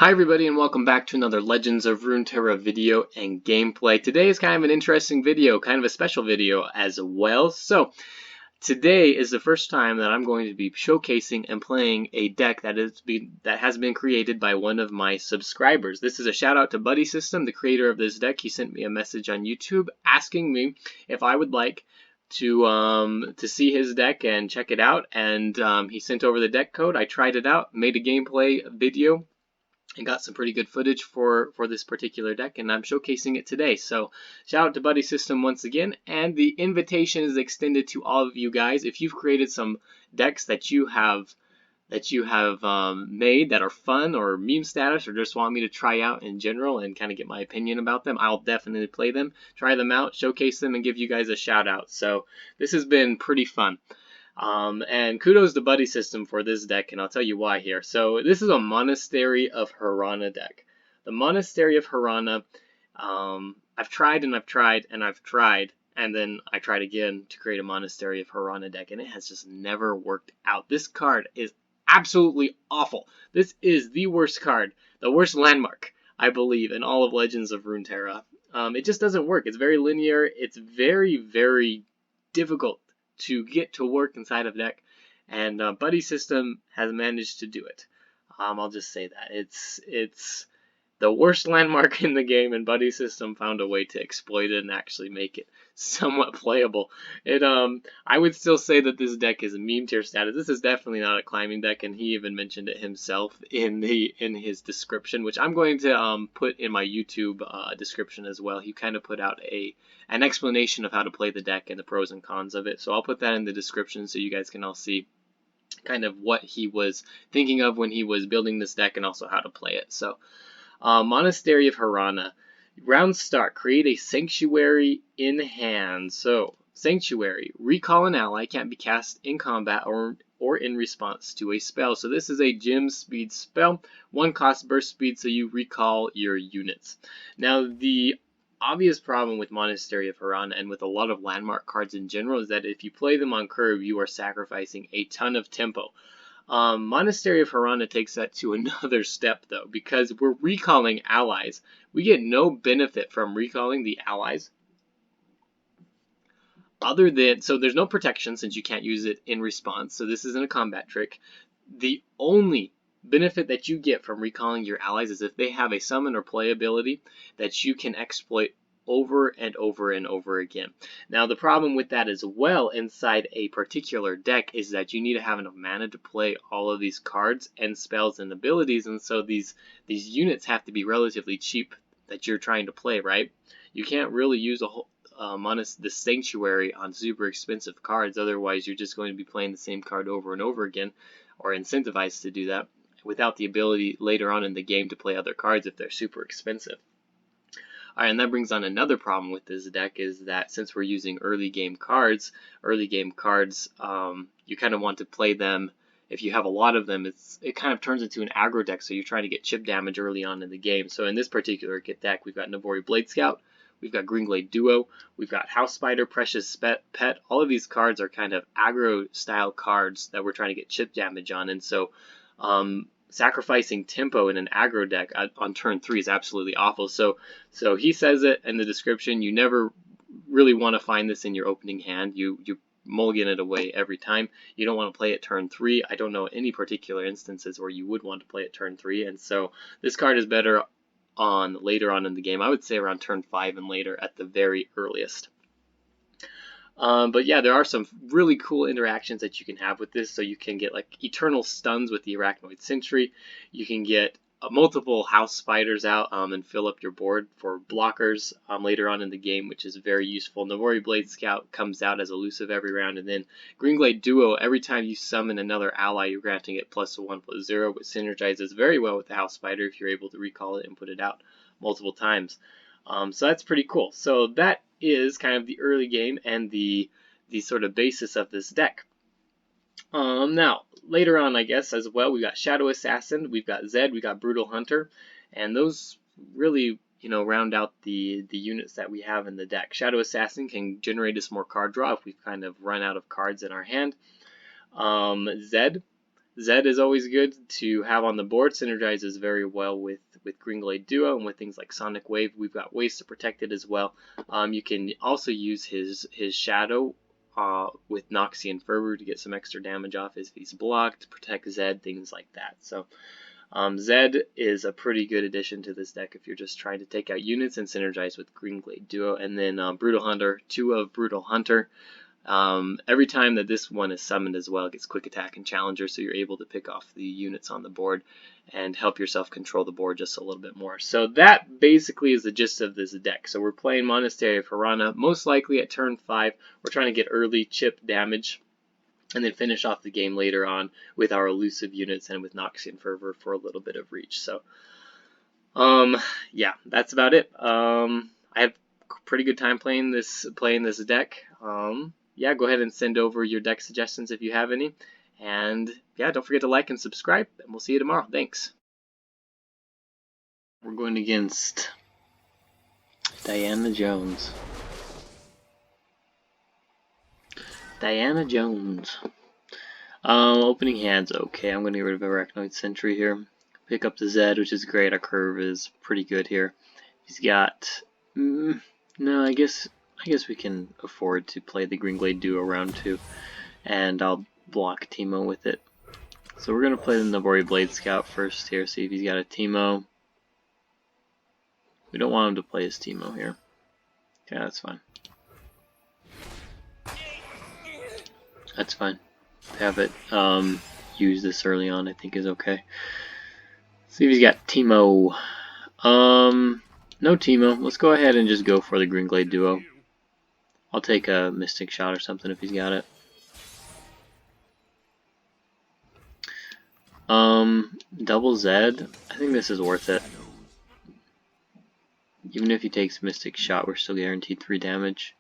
Hi everybody and welcome back to another Legends of Runeterra video and gameplay. Today is kind of an interesting video, kind of a special video as well. So today is the first time that I'm going to be showcasing and playing a deck that has been created by one of my subscribers. This is a shout out to BuddySystem, the creator of this deck. He sent me a message on YouTube asking me if I would like to see his deck and check it out, and he sent over the deck code. I tried it out, made a gameplay video, and got some pretty good footage for this particular deck, and I'm showcasing it today. So shout out to BuddySystem once again, and the invitation is extended to all of you guys. If you've created some decks that you have made that are fun or meme status, or just want me to try out in general and kind of get my opinion about them, I'll definitely play them, try them out, showcase them, and give you guys a shout out. So this has been pretty fun. And kudos to BuddySystem for this deck, and I'll tell you why here. So this is a Monastery of Hirana deck. The Monastery of Hirana, I've tried and I've tried and I've tried, and then I tried again to create a Monastery of Hirana deck, and it has just never worked out. This card is absolutely awful. This is the worst card, the worst landmark, I believe, in all of Legends of Runeterra. It just doesn't work. It's very linear. It's very, very difficult to get to work inside of deck, and BuddySystem has managed to do it. I'll just say that it's the worst landmark in the game, and BuddySystem found a way to exploit it and actually make it somewhat playable. I would still say that this deck is a meme tier status. This is definitely not a climbing deck, and he even mentioned it himself in his description, which I'm going to put in my YouTube description as well. He kind of put out an explanation of how to play the deck and the pros and cons of it, so I'll put that in the description so you guys can all see kind of what he was thinking of when he was building this deck, and also how to play it. So Monastery of Hirana. Round start, create a sanctuary in hand. So sanctuary, recall an ally, can't be cast in combat or in response to a spell. So this is a gym speed spell, 1 cost burst speed, so you recall your units. Now the obvious problem with Monastery of Hirana and with a lot of landmark cards in general is that if you play them on curve, you are sacrificing a ton of tempo. Monastery of Hirana takes that to another step, though, because we're recalling allies. We get no benefit from recalling the allies other than, so there's no protection since you can't use it in response, so this isn't a combat trick. The only benefit that you get from recalling your allies is if they have a summon or play ability that you can exploit over and over and over again. Now the problem with that as well inside a particular deck is that you need to have enough mana to play all of these cards and spells and abilities, and so these units have to be relatively cheap that you're trying to play, right? You can't really use a whole the Sanctuary on super expensive cards, otherwise you're just going to be playing the same card over and over again, or incentivized to do that, without the ability later on in the game to play other cards if they're super expensive. Alright, and that brings on another problem with this deck, is that since we're using early game cards, you kind of want to play them. If you have a lot of them, it kind of turns into an aggro deck, so you're trying to get chip damage early on in the game. So in this particular deck, we've got Navori Blade Scout, we've got Greenglade Duo, we've got House Spider, Precious Pet. All of these cards are kind of aggro style cards that we're trying to get chip damage on, and so sacrificing tempo in an aggro deck on turn 3 is absolutely awful. So he says it in the description, you never really want to find this in your opening hand. You mulligan it away every time. You don't want to play it turn 3. I don't know any particular instances where you would want to play it turn 3, and so this card is better later on in the game. I would say around turn 5 and later at the very earliest. But yeah, there are some really cool interactions that you can have with this. So you can get like eternal stuns with the Arachnoid Sentry. You can get multiple House Spiders out and fill up your board for blockers later on in the game, which is very useful. Navori Blade Scout comes out as elusive every round, and then Greenglade Duo, every time you summon another ally, you're granting it +1/+0, which synergizes very well with the House Spider if you're able to recall it and put it out multiple times. So that's pretty cool. So that is kind of the early game and the sort of basis of this deck. Now, later on, I guess, as well, we've got Shadow Assassin, we've got Zed, we've got Brutal Hunter, and those really, round out the units that we have in the deck. Shadow Assassin can generate us more card draw if we've kind of run out of cards in our hand. Zed Zed is always good to have on the board. Synergizes very well with Greenglade Duo and with things like Sonic Wave. We've got ways to protect it as well. You can also use his Shadow with Noxian Fervor to get some extra damage off if he's blocked, protect Zed, things like that. So Zed is a pretty good addition to this deck if you're just trying to take out units and synergize with Greenglade Duo. And then Brutal Hunter, 2 of Brutal Hunter. Every time that this one is summoned as well, it gets quick attack and challenger, so you're able to pick off the units on the board and help yourself control the board just a little bit more. So that basically is the gist of this deck. So we're playing Monastery of Hirana. Most likely at turn 5, we're trying to get early chip damage and then finish off the game later on with our elusive units and with Noxian Fervor for a little bit of reach. So yeah, that's about it. I have a pretty good time playing this deck. Yeah, go ahead and send over your deck suggestions if you have any. And yeah, don't forget to like and subscribe, and we'll see you tomorrow. Thanks. We're going against Diana Jones. Diana Jones. Opening hand's okay. I'm going to get rid of Arachnoid Sentry here. Pick up the Zed, which is great. Our curve is pretty good here. He's got... no, I guess we can afford to play the Greenglade Duo round 2. And I'll block Teemo with it. So we're going to play the Navori Blade Scout first here, see if he's got a Teemo. We don't want him to play his Teemo here. Okay, that's fine. That's fine. Have it use this early on, I think is okay. See if he's got Teemo. No Teemo. Let's go ahead and just go for the Greenglade Duo. I'll take a Mystic Shot or something if he's got it. Double Zed. I think this is worth it. Even if he takes Mystic Shot, we're still guaranteed 3 damage.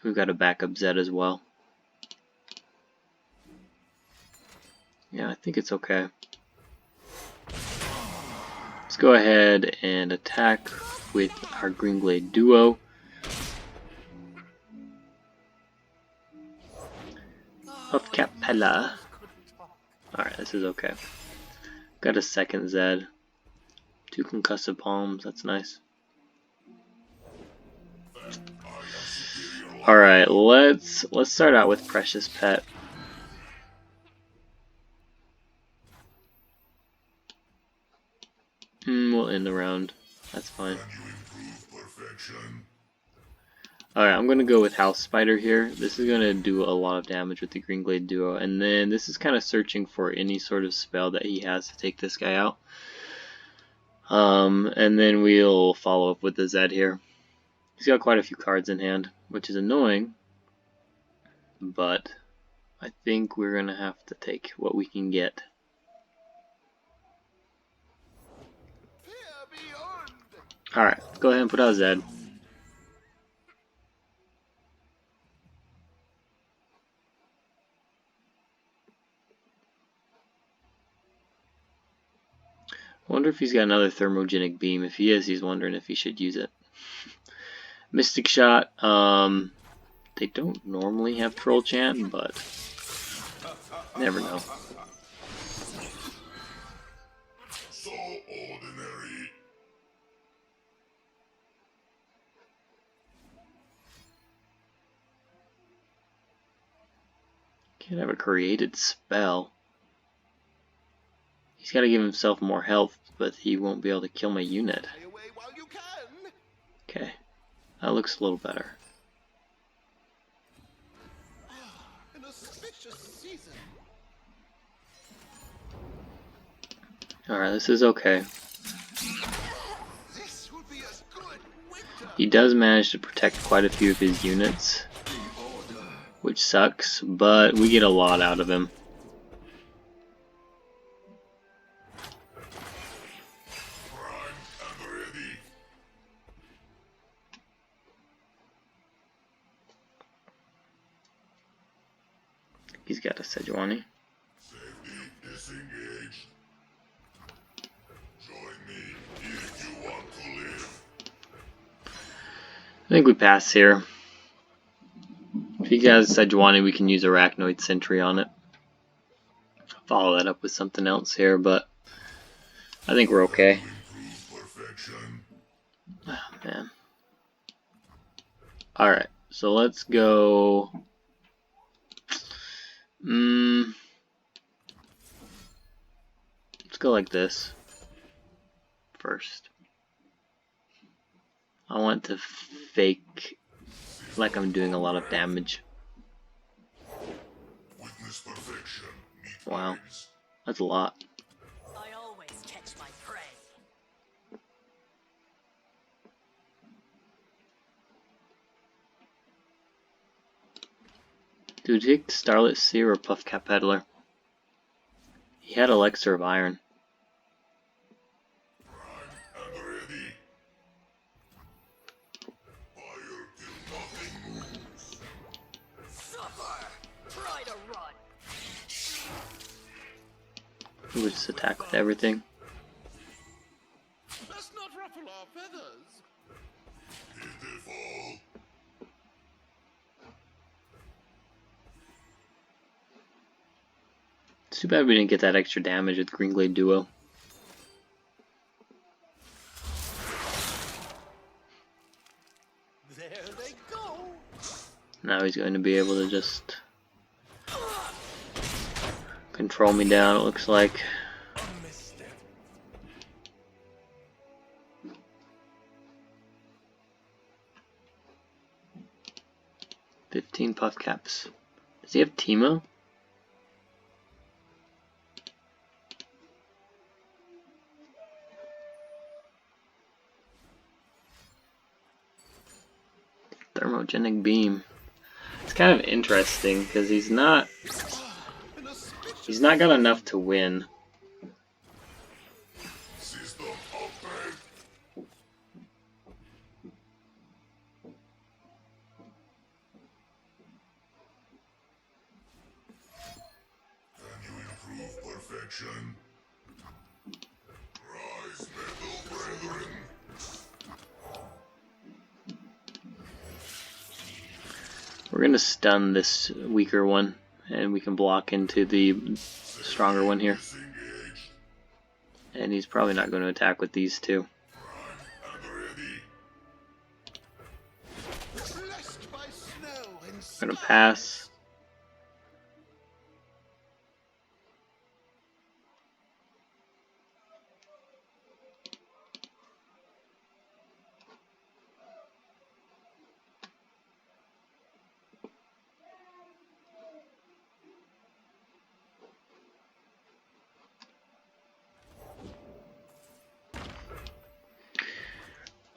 We've got a backup Zed as well. Yeah, I think it's okay. Let's go ahead and attack with our Greenglade Duo. Of Capella. Alright, this is okay. Got a second Zed. 2 concussive palms, that's nice. Alright, let's start out with Precious Pet. We'll end the round. That's fine. Alright, I'm going to go with House Spider here. This is going to do a lot of damage with the Greenglade Duo. And then this is kind of searching for any sort of spell that he has to take this guy out. And then we'll follow up with the Zed here. He's got quite a few cards in hand, which is annoying. But I think we're going to have to take what we can get. Alright, go ahead and put out Zed. I wonder if he's got another thermogenic beam. If he is, he's wondering if he should use it. Mystic Shot. They don't normally have Troll Chant, but never know. So ordinary. Can't have a created spell. He's got to give himself more health, but he won't be able to kill my unit. Okay, that looks a little better. Alright, this is okay. He does manage to protect quite a few of his units, which sucks, but we get a lot out of him. He's got a Sejuani. Safety disengaged. Join me if you want to live. I think we pass here. If he has Sejuani, we can use Arachnoid Sentry on it. follow that up with something else here, but I think we're okay. Oh, man. Alright, so let's go. Let's go like this first. I want to fake like I'm doing a lot of damage. Wow, that's a lot. I always catch my prey. Dude, take Starlit Seer or Puffcap Peddler? He had Elixir of Iron. Try to run. We'll just attack with everything. Let's not ruffle our feathers. It's too bad we didn't get that extra damage with Green Glade Duo. There they go. Now he's going to be able to just control me down, it looks like. Missed it. 15 puff caps. Does he have Teemo? Thermogenic beam. It's kind of interesting because he's not got enough to win. We're gonna stun this weaker one, and we can block into the stronger one here. And he's probably not going to attack with these two. I'm gonna pass.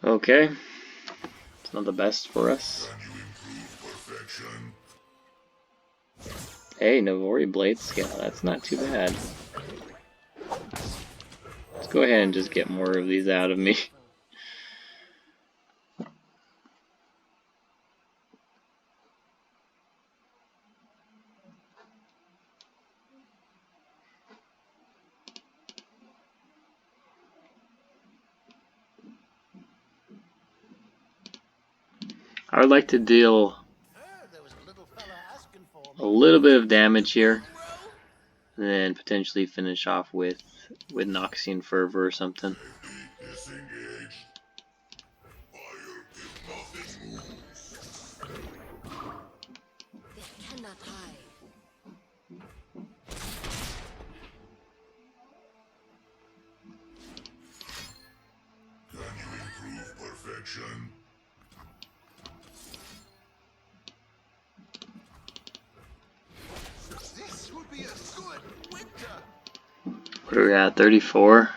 Okay, it's not the best for us. Hey, Navori Blade Scale, that's not too bad. Let's go ahead and just get more of these out of me. I would like to deal a little bit of damage here, and then potentially finish off with Noxian Fervor or something. This would be a good winter. What are we at? 34.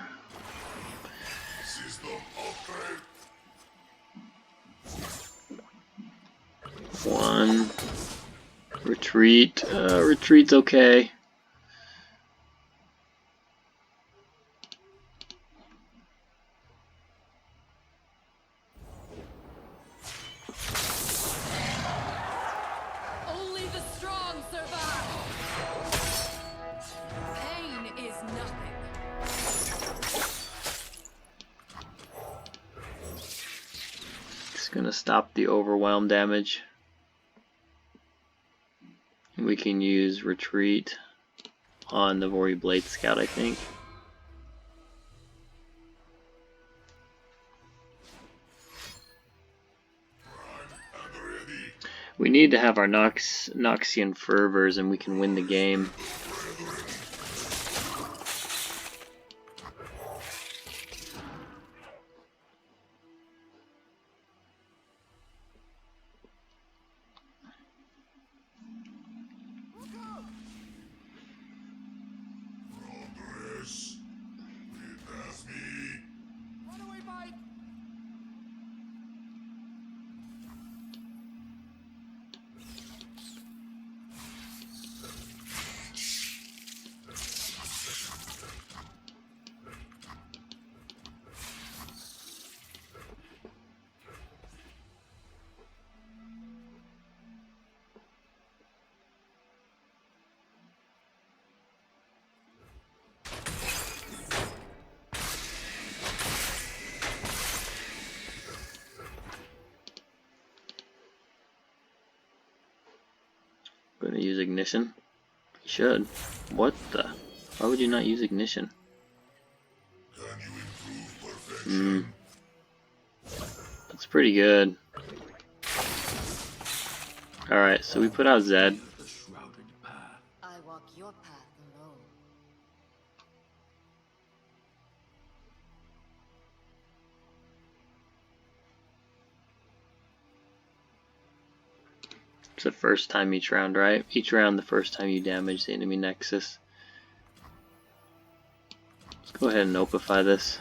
One. Retreat. Retreat's okay. Only the strong survive. Pain is nothing. Just gonna stop the overwhelm damage. We can use retreat on Navori Blade Scout, I think. We need to have our Noxian Fervors and we can win the game. Progress. It has me. Run away, bike! Gonna use ignition? You should. What the? Why would you not use ignition? Can you improve perfection? That's pretty good. Alright, so we put out Zed. The shrouded path. I walk your path alone. It's the first time each round, right? Each round, the first time you damage the enemy nexus. Let's go ahead and opify this.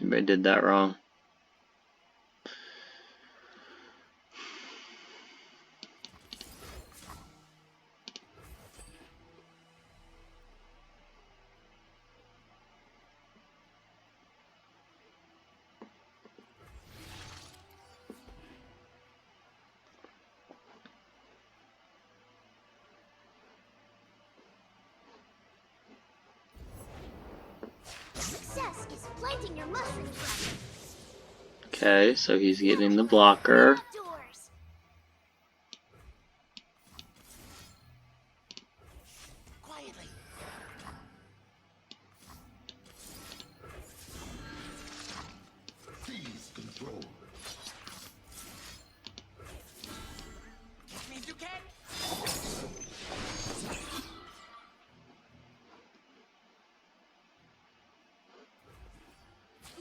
Maybe I did that wrong. Success is planting your mushroom trap. Okay, so he's getting the blocker. Outdoors. Quietly. Seize control. That means you can't.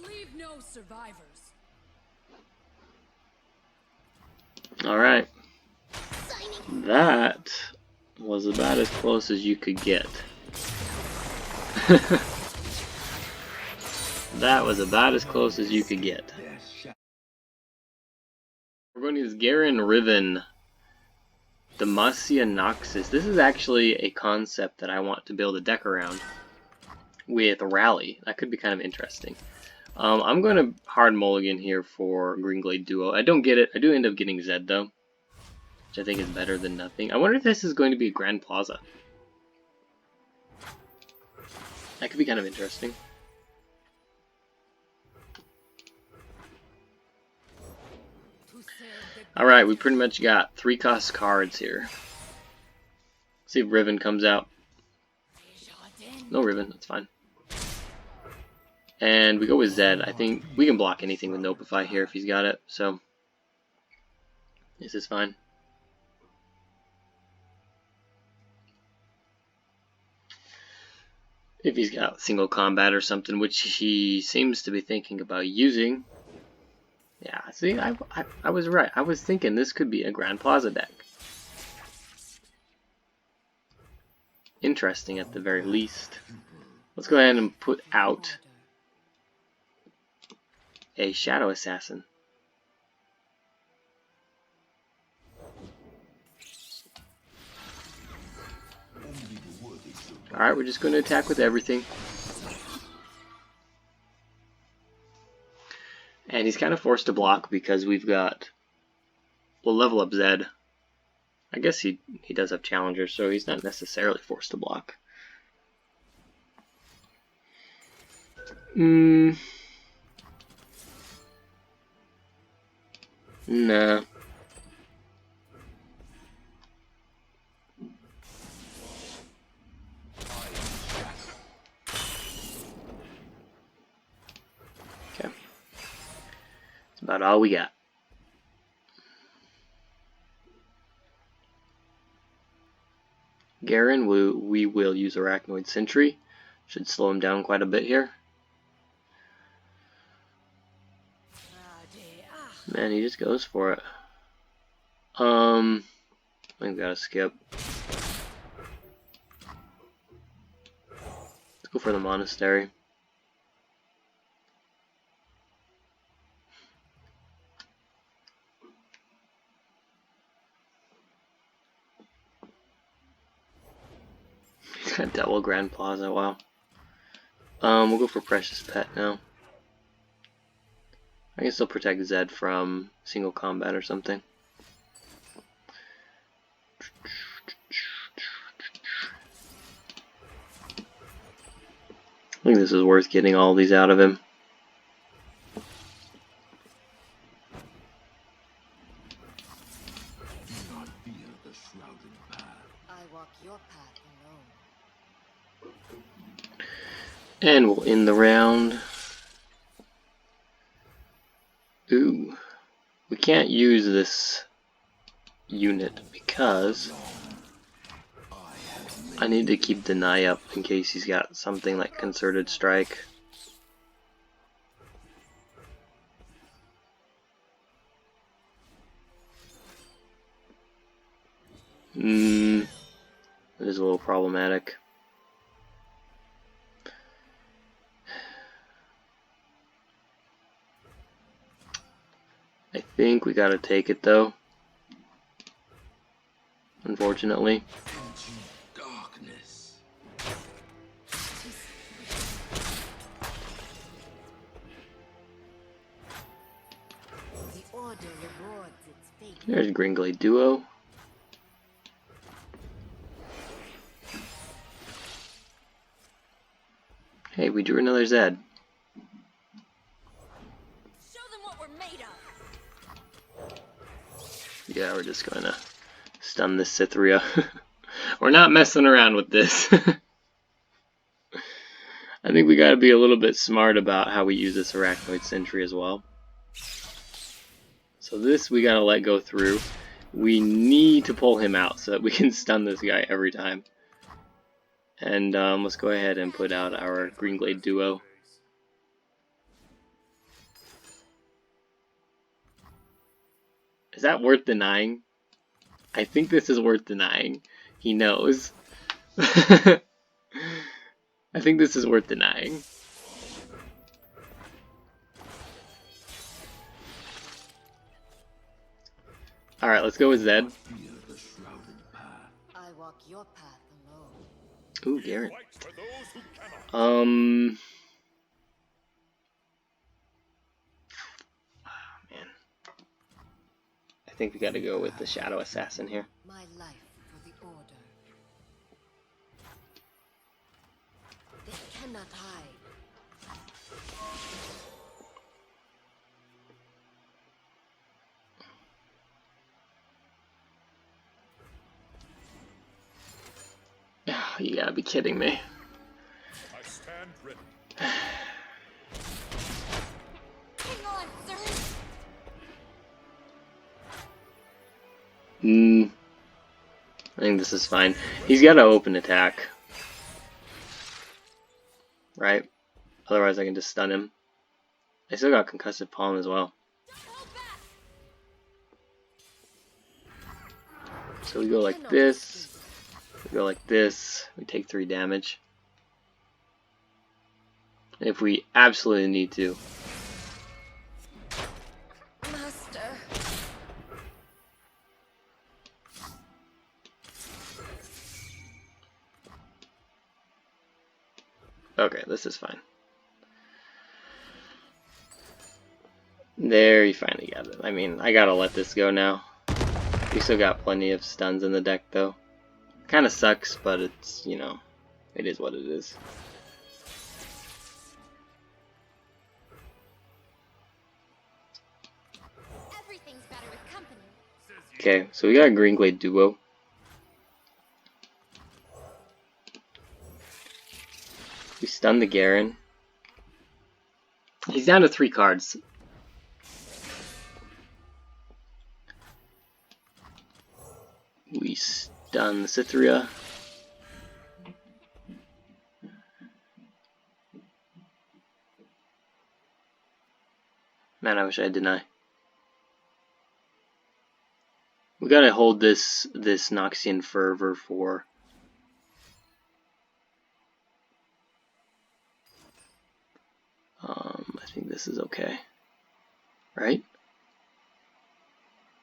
Leave no survivors. Alright. Signing. That was about as close as you could get. That was about as close as you could get. We're going to use Garen Riven, Demacia Noxus. This is actually a concept that I want to build a deck around with Rally. That could be kind of interesting. I'm going to hard mulligan here for Greenglade Duo. I don't get it. I do end up getting Zed though, which I think is better than nothing. I wonder if this is going to be a Grand Plaza. That could be kind of interesting. Alright, we pretty much got 3-cost cards here. See if Riven comes out. No Riven, that's fine. And we go with Zed. I think we can block anything with Nopify here if he's got it, so this is fine. If he's got single combat or something, which he seems to be thinking about using. Yeah, see, I was right. I was thinking this could be a Grand Plaza deck. Interesting at the very least. Let's go ahead and put out a Shadow Assassin. Alright, we're just going to attack with everything. And he's kind of forced to block because we've got... We'll level up Zed. I guess he does have challengers, so he's not necessarily forced to block. Nah. Okay. That's about all we got. Garen, we will use Arachnoid Sentry. Should slow him down quite a bit here. Man, he just goes for it. I think we gotta skip. Let's go for the monastery. He's got double Grand Plaza, wow. We'll go for Precious Pet now. I can still protect Zed from single combat or something. I think this is worth getting all these out of him. Do not fear the shrouded path. I walk your path alone. And we'll end the round. Ooh. We can't use this unit because I need to keep Deny up in case he's got something like Concerted Strike. It is a little problematic. I think we gotta take it though. Unfortunately. Into darkness. The order rewards its fate. There's Gringley Duo. Hey, we drew another Zed. Show them what we're made of. Yeah, we're just gonna stun this Cytheria. We're not messing around with this. I think we gotta be a little bit smart about how we use this Arachnoid Sentry as well. So this we gotta let go through. We need to pull him out so that we can stun this guy every time. And let's go ahead and put out our Greenglade Duo. Is that worth denying? I think this is worth denying. He knows. I think this is worth denying. Alright, let's go with Zed. Fear the shrouded path. I walk your path alone. Ooh, Garen. Man. I think we gotta go with the Shadow Assassin here. My life for the order. They cannot hide. You gotta be kidding me. I stand ready. Hang on, sir. I think this is fine. He's got to open attack. Right? Otherwise I can just stun him. I still got Concussive Palm as well. So we go like this. We go like this. We take 3 damage. And if we absolutely need to. Master. Okay, this is fine. There, you finally got it. I mean, I gotta let this go now. We still got plenty of stuns in the deck, though. Kinda sucks, but it's, you know, it is what it is. Everything's better with company. Okay, so we got a green glade duo. We stunned the Garen. He's down to 3 cards. We stun the Cytheria. Man, I wish I had deny. We gotta hold this Noxian Fervor for I think this is okay. Right?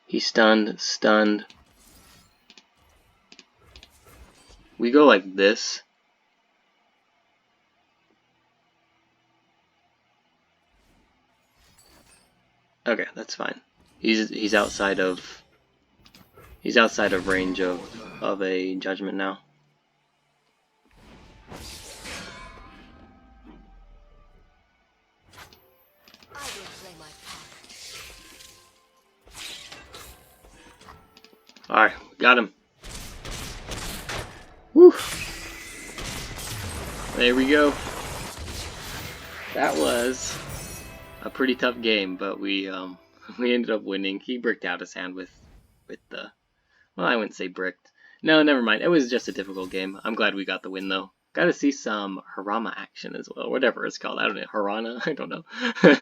He's stunned. We go like this. Okay, that's fine. He's outside of range of a judgment now. I will play my part. Alright, got him. Woo! There we go. That was a pretty tough game, but we ended up winning. He bricked out his hand with the, well, I wouldn't say bricked. No, never mind. It was just a difficult game. I'm glad we got the win though. Got to see some Hirama action as well, whatever it's called. I don't know, Hirana. I don't know.